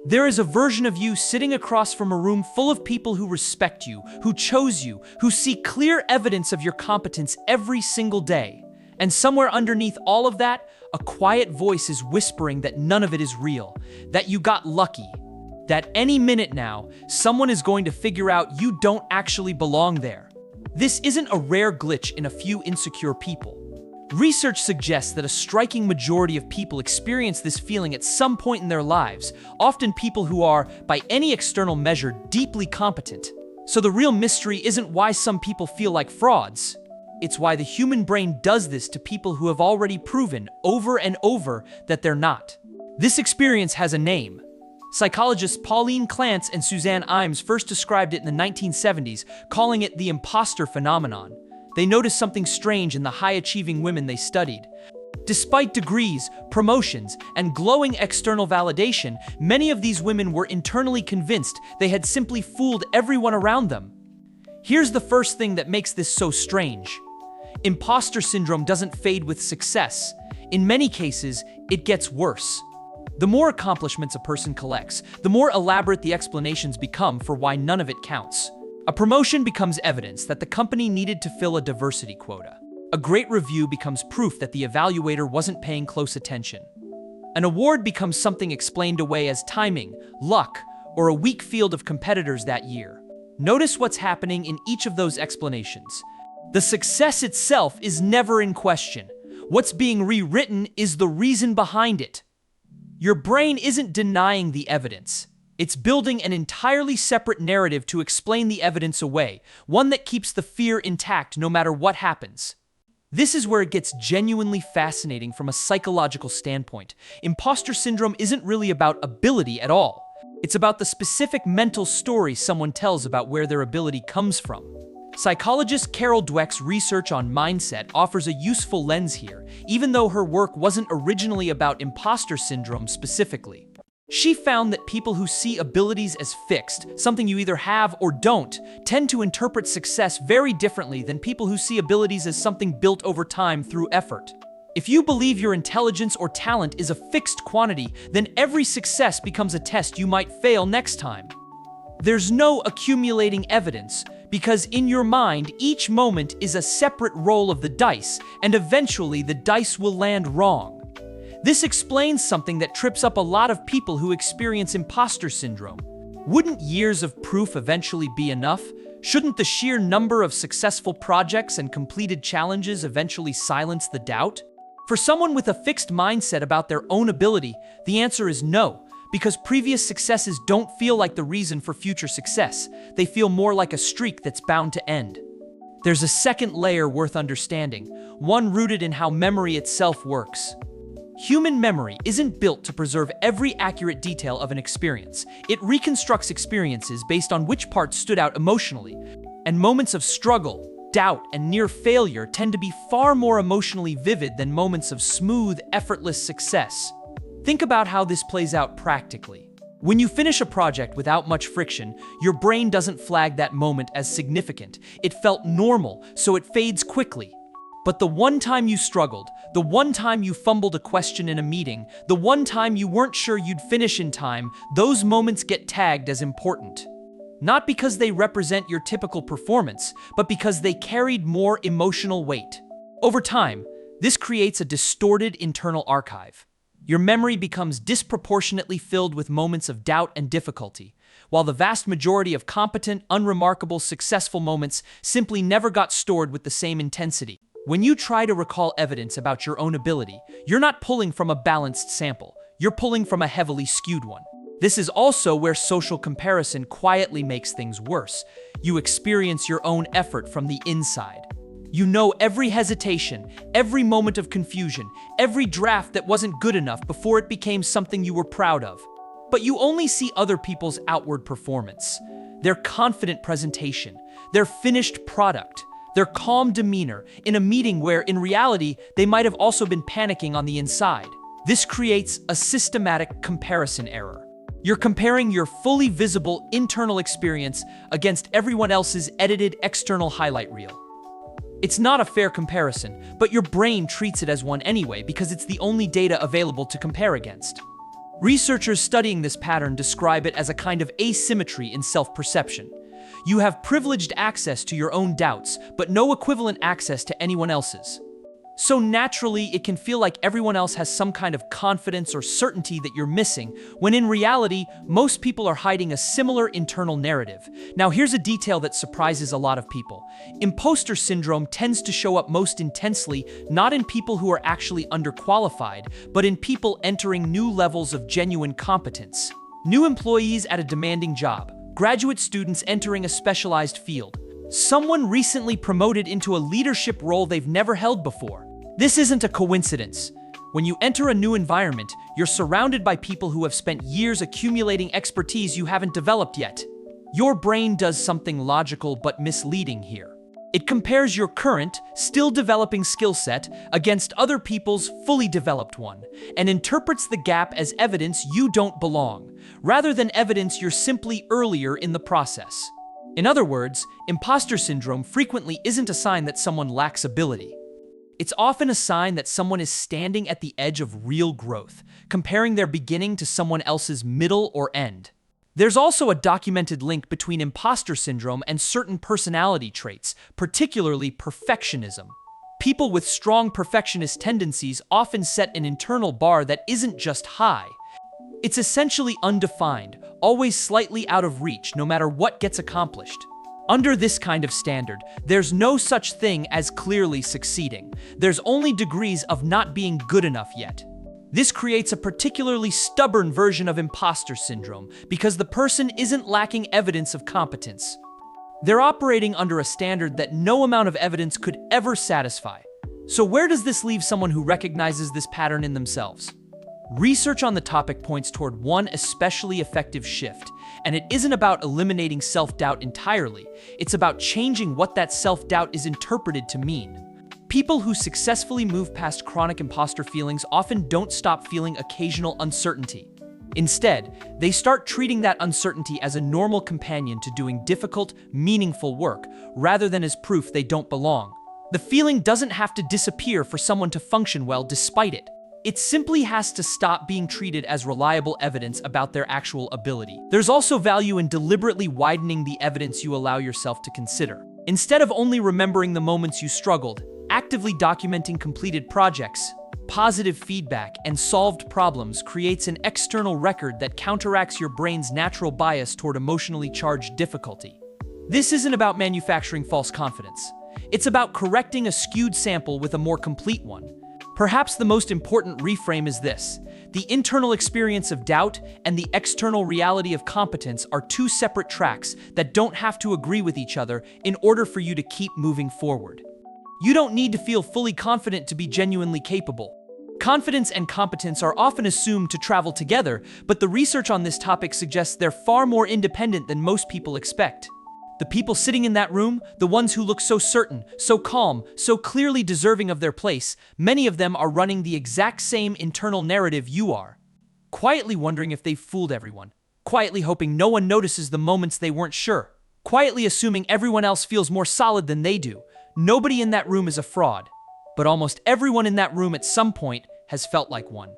There is a version of you sitting across from a room full of people who respect you, who chose you, who see clear evidence of your competence every single day. And somewhere underneath all of that, a quiet voice is whispering that none of it is real, that you got lucky, that any minute now, someone is going to figure out you don't actually belong there. This isn't a rare glitch in a few insecure people. Research suggests that a striking majority of people experience this feeling at some point in their lives, often people who are, by any external measure, deeply competent. So the real mystery isn't why some people feel like frauds. It's why the human brain does this to people who have already proven over and over that they're not. This experience has a name. Psychologists Pauline Clance and Suzanne Imes first described it in the 1970s, calling it the impostor phenomenon. They noticed something strange in the high-achieving women they studied. Despite degrees, promotions, and glowing external validation, many of these women were internally convinced they had simply fooled everyone around them. Here's the first thing that makes this so strange. Imposter syndrome doesn't fade with success. In many cases, it gets worse. The more accomplishments a person collects, the more elaborate the explanations become for why none of it counts. A promotion becomes evidence that the company needed to fill a diversity quota. A great review becomes proof that the evaluator wasn't paying close attention. An award becomes something explained away as timing, luck, or a weak field of competitors that year. Notice what's happening in each of those explanations. The success itself is never in question. What's being rewritten is the reason behind it. Your brain isn't denying the evidence. It's building an entirely separate narrative to explain the evidence away, one that keeps the fear intact no matter what happens. This is where it gets genuinely fascinating from a psychological standpoint. Imposter syndrome isn't really about ability at all. It's about the specific mental story someone tells about where their ability comes from. Psychologist Carol Dweck's research on mindset offers a useful lens here, even though her work wasn't originally about imposter syndrome specifically. She found that people who see abilities as fixed, something you either have or don't, tend to interpret success very differently than people who see abilities as something built over time through effort. If you believe your intelligence or talent is a fixed quantity, then every success becomes a test you might fail next time. There's no accumulating evidence, because in your mind, each moment is a separate roll of the dice, and eventually the dice will land wrong. This explains something that trips up a lot of people who experience imposter syndrome. Wouldn't years of proof eventually be enough? Shouldn't the sheer number of successful projects and completed challenges eventually silence the doubt? For someone with a fixed mindset about their own ability, the answer is no, because previous successes don't feel like the reason for future success. They feel more like a streak that's bound to end. There's a second layer worth understanding, one rooted in how memory itself works. Human memory isn't built to preserve every accurate detail of an experience. It reconstructs experiences based on which parts stood out emotionally. And moments of struggle, doubt, and near failure tend to be far more emotionally vivid than moments of smooth, effortless success. Think about how this plays out practically. When you finish a project without much friction, your brain doesn't flag that moment as significant. It felt normal, so it fades quickly. But the one time you struggled, the one time you fumbled a question in a meeting, the one time you weren't sure you'd finish in time, those moments get tagged as important. Not because they represent your typical performance, but because they carried more emotional weight. Over time, this creates a distorted internal archive. Your memory becomes disproportionately filled with moments of doubt and difficulty, while the vast majority of competent, unremarkable, successful moments simply never got stored with the same intensity. When you try to recall evidence about your own ability, you're not pulling from a balanced sample. You're pulling from a heavily skewed one. This is also where social comparison quietly makes things worse. You experience your own effort from the inside. You know every hesitation, every moment of confusion, every draft that wasn't good enough before it became something you were proud of. But you only see other people's outward performance, their confident presentation, their finished product, their calm demeanor in a meeting where, in reality, they might have also been panicking on the inside. This creates a systematic comparison error. You're comparing your fully visible internal experience against everyone else's edited external highlight reel. It's not a fair comparison, but your brain treats it as one anyway because it's the only data available to compare against. Researchers studying this pattern describe it as a kind of asymmetry in self-perception. You have privileged access to your own doubts, but no equivalent access to anyone else's. So naturally, it can feel like everyone else has some kind of confidence or certainty that you're missing, when in reality, most people are hiding a similar internal narrative. Now, here's a detail that surprises a lot of people. Impostor syndrome tends to show up most intensely not in people who are actually underqualified, but in people entering new levels of genuine competence. New employees at a demanding job, graduate students entering a specialized field, someone recently promoted into a leadership role they've never held before. This isn't a coincidence. When you enter a new environment, you're surrounded by people who have spent years accumulating expertise you haven't developed yet. Your brain does something logical but misleading here. It compares your current, still developing skill set against other people's fully developed one, and interprets the gap as evidence you don't belong, rather than evidence you're simply earlier in the process. In other words, imposter syndrome frequently isn't a sign that someone lacks ability. It's often a sign that someone is standing at the edge of real growth, comparing their beginning to someone else's middle or end. There's also a documented link between imposter syndrome and certain personality traits, particularly perfectionism. People with strong perfectionist tendencies often set an internal bar that isn't just high. It's essentially undefined, always slightly out of reach no matter what gets accomplished. Under this kind of standard, there's no such thing as clearly succeeding. There's only degrees of not being good enough yet. This creates a particularly stubborn version of imposter syndrome because the person isn't lacking evidence of competence. They're operating under a standard that no amount of evidence could ever satisfy. So where does this leave someone who recognizes this pattern in themselves? Research on the topic points toward one especially effective shift, and it isn't about eliminating self-doubt entirely. It's about changing what that self-doubt is interpreted to mean. People who successfully move past chronic imposter feelings often don't stop feeling occasional uncertainty. Instead, they start treating that uncertainty as a normal companion to doing difficult, meaningful work, rather than as proof they don't belong. The feeling doesn't have to disappear for someone to function well despite it. It simply has to stop being treated as reliable evidence about their actual ability. There's also value in deliberately widening the evidence you allow yourself to consider. Instead of only remembering the moments you struggled, actively documenting completed projects, positive feedback, and solved problems creates an external record that counteracts your brain's natural bias toward emotionally charged difficulty. This isn't about manufacturing false confidence. It's about correcting a skewed sample with a more complete one. Perhaps the most important reframe is this: the internal experience of doubt and the external reality of competence are two separate tracks that don't have to agree with each other in order for you to keep moving forward. You don't need to feel fully confident to be genuinely capable. Confidence and competence are often assumed to travel together, but the research on this topic suggests they're far more independent than most people expect. The people sitting in that room, the ones who look so certain, so calm, so clearly deserving of their place, many of them are running the exact same internal narrative you are. Quietly wondering if they've fooled everyone. Quietly hoping no one notices the moments they weren't sure. Quietly assuming everyone else feels more solid than they do. Nobody in that room is a fraud. But almost everyone in that room at some point has felt like one.